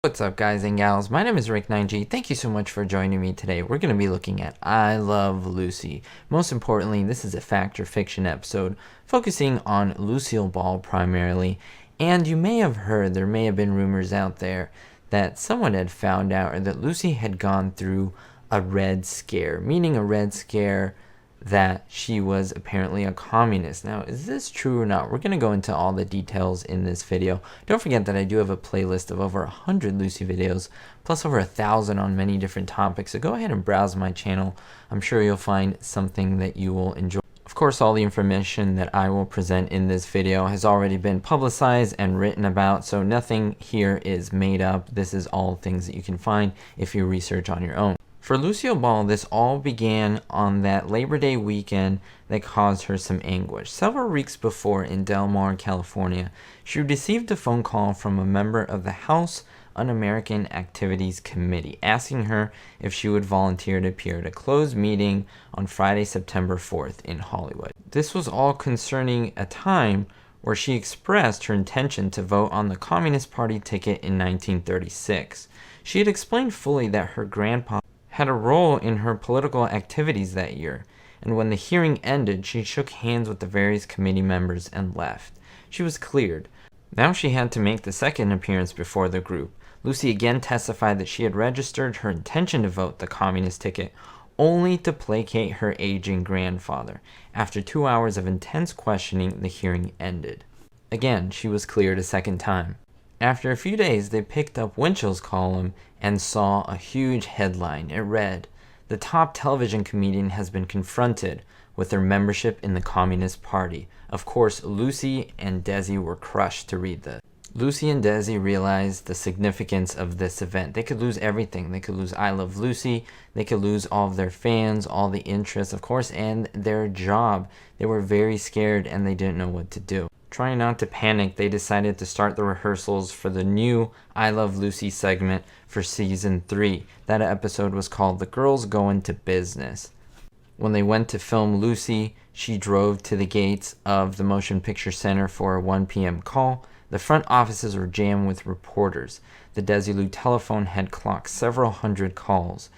What's up, guys and gals? My name is Rick9G. Thank you so much for joining me today. We're going to be looking at I Love Lucy. Most importantly, this is a fact or fiction episode focusing on Lucille Ball primarily. And you may have heard, there may have been rumors out there that someone had found out or that Lucy had gone through a Red Scare, meaning a Red Scare that she was apparently a communist. Now, is this true or not? We're going to go into all the details in this video. Don't forget that I do have a playlist of over 100 Lucy videos, plus over 1,000 on many different topics. So go ahead and browse my channel. I'm sure you'll find something that you will enjoy. Of course, all the information that I will present in this video has already been publicized and written about, so nothing here is made up. This is all things that you can find if you research on your own. For Lucille Ball, this all began on that Labor Day weekend that caused her some anguish. Several weeks before in Del Mar, California, she received a phone call from a member of the House Un-American Activities Committee asking her if she would volunteer to appear at a closed meeting on Friday, September 4th in Hollywood. This was all concerning a time where she expressed her intention to vote on the Communist Party ticket in 1936. She had explained fully that her grandpa had a role in her political activities that year, and when the hearing ended, she shook hands with the various committee members and left. She was cleared. Now she had to make the second appearance before the group. Lucy again testified that she had registered her intention to vote the communist ticket only to placate her aging grandfather. After 2 hours of intense questioning, the hearing ended. Again, she was cleared a second time. After a few days, they picked up Winchell's column and saw a huge headline. It read, "The top television comedian has been confronted with their membership in the Communist Party." Of course, Lucy and Desi were crushed to read this. Lucy and Desi realized the significance of this event. They could lose everything. They could lose I Love Lucy. They could lose all of their fans, all the interest, of course, and their job. They were very scared and they didn't know what to do. Trying not to panic, they decided to start the rehearsals for the new I Love Lucy segment for season 3. That episode was called The Girls Go Into Business. When they went to film Lucy, she drove to the gates of the Motion Picture Center for a 1 p.m. call. The front offices were jammed with reporters. The Desilu telephone had clocked several hundred calls.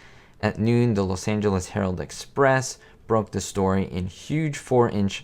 At noon, the Los Angeles Herald Express broke the story in huge 4-inch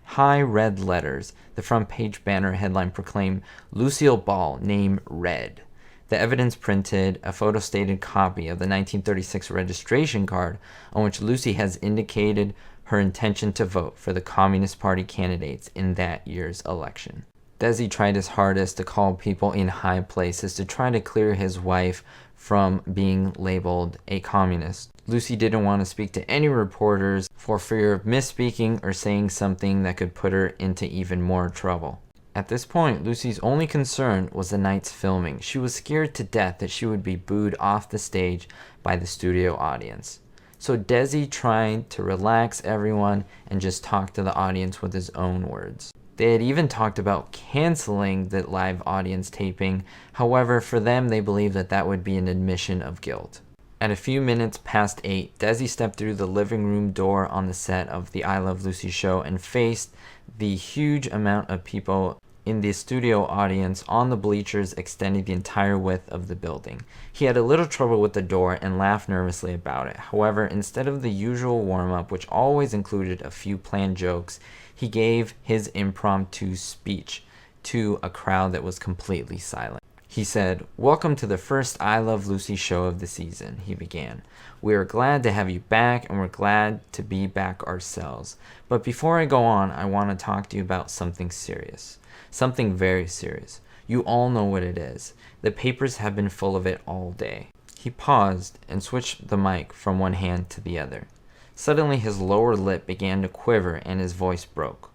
high red letters. The front page banner headline proclaimed, "Lucille Ball, name Red." The evidence printed a photostated copy of the 1936 registration card on which Lucy has indicated her intention to vote for the Communist Party candidates in that year's election. Desi tried his hardest to call people in high places to try to clear his wife from being labeled a communist. Lucy didn't want to speak to any reporters for fear of misspeaking or saying something that could put her into even more trouble. At this point, Lucy's only concern was the night's filming. She was scared to death that she would be booed off the stage by the studio audience. So Desi tried to relax everyone and just talk to the audience with his own words. They had even talked about canceling the live audience taping. However, for them, they believed that that would be an admission of guilt. At a few minutes past 8, Desi stepped through the living room door on the set of the I Love Lucy show and faced the huge amount of people in the studio audience on the bleachers extending the entire width of the building. He had a little trouble with the door and laughed nervously about it. However, instead of the usual warm-up, which always included a few planned jokes, he gave his impromptu speech to a crowd that was completely silent. He said, "Welcome to the first I Love Lucy show of the season," he began. "We are glad to have you back, and we're glad to be back ourselves. But before I go on, I want to talk to you about something serious. Something very serious. You all know what it is. The papers have been full of it all day." He paused and switched the mic from one hand to the other. Suddenly his lower lip began to quiver and his voice broke.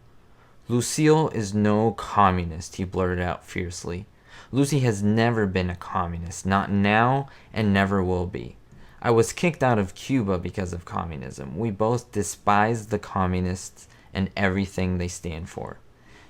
"Lucille is no communist," he blurted out fiercely. "Lucy has never been a communist, not now and never will be. I was kicked out of Cuba because of communism. We both despise the communists and everything they stand for."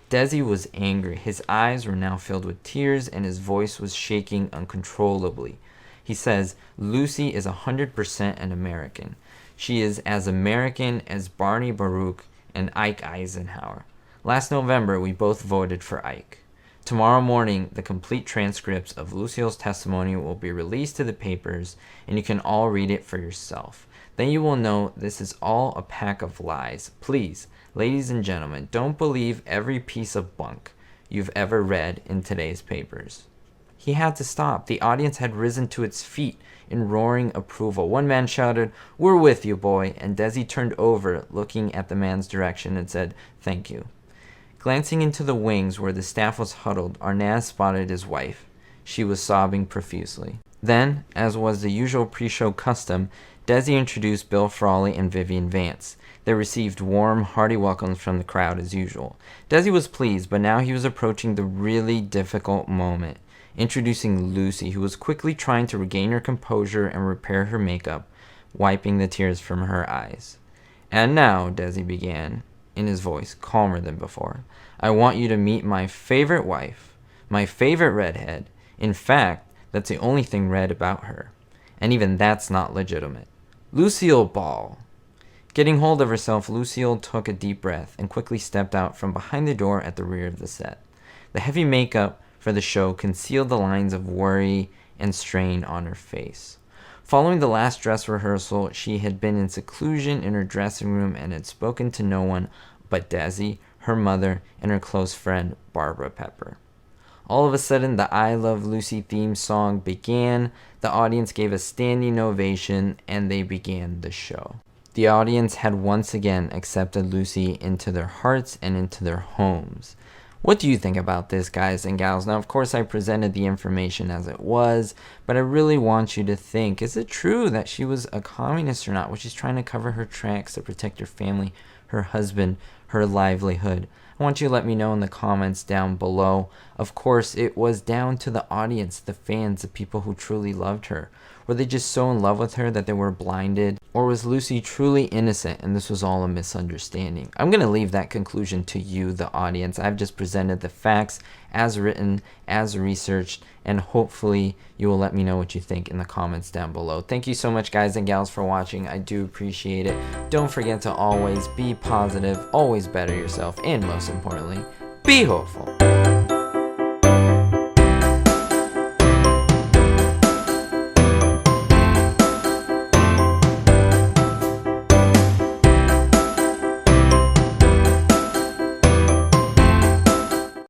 Desi was angry. His eyes were now filled with tears and his voice was shaking uncontrollably. He says, "Lucy is 100% an American. She is as American as Barney Baruch and Ike Eisenhower. Last November, we both voted for Ike." Tomorrow morning, the complete transcripts of Lucille's testimony will be released to the papers, and you can all read it for yourself. Then you will know this is all a pack of lies. Please, ladies and gentlemen, don't believe every piece of bunk you've ever read in today's papers." He had to stop. The audience had risen to its feet in roaring approval. One man shouted, "We're with you, boy," and Desi turned over, looking at the man's direction, and said, "Thank you." Glancing into the wings where the staff was huddled, Arnaz spotted his wife. She was sobbing profusely. Then, as was the usual pre-show custom, Desi introduced Bill Frawley and Vivian Vance. They received warm, hearty welcomes from the crowd as usual. Desi was pleased, but now he was approaching the really difficult moment, introducing Lucy, who was quickly trying to regain her composure and repair her makeup, wiping the tears from her eyes. "And now," Desi began, in his voice calmer than before, "I want you to meet my favorite wife, my favorite redhead. In fact, that's the only thing red about her. And even that's not legitimate. Lucille Ball." Getting hold of herself, Lucille took a deep breath and quickly stepped out from behind the door at the rear of the set. The heavy makeup for the show concealed the lines of worry and strain on her face. Following the last dress rehearsal, she had been in seclusion in her dressing room and had spoken to no one but Desi, her mother, and her close friend, Barbara Pepper. All of a sudden, the I Love Lucy theme song began, the audience gave a standing ovation, and they began the show. The audience had once again accepted Lucy into their hearts and into their homes. What do you think about this, guys and gals? Now, of course, I presented the information as it was, but I really want you to think, is it true that she was a communist or not? Was she trying to cover her tracks to protect her family, her husband, her livelihood? I want you to let me know in the comments down below. Of course, it was down to the audience, the fans, the people who truly loved her. Were they just so in love with her that they were blinded? Or was Lucy truly innocent and this was all a misunderstanding? I'm going to leave that conclusion to you, the audience. I've just presented the facts as written, as researched, and hopefully you will let me know what you think in the comments down below. Thank you so much, guys and gals, for watching. I do appreciate it. Don't forget to always be positive, always better yourself, and most importantly, be hopeful.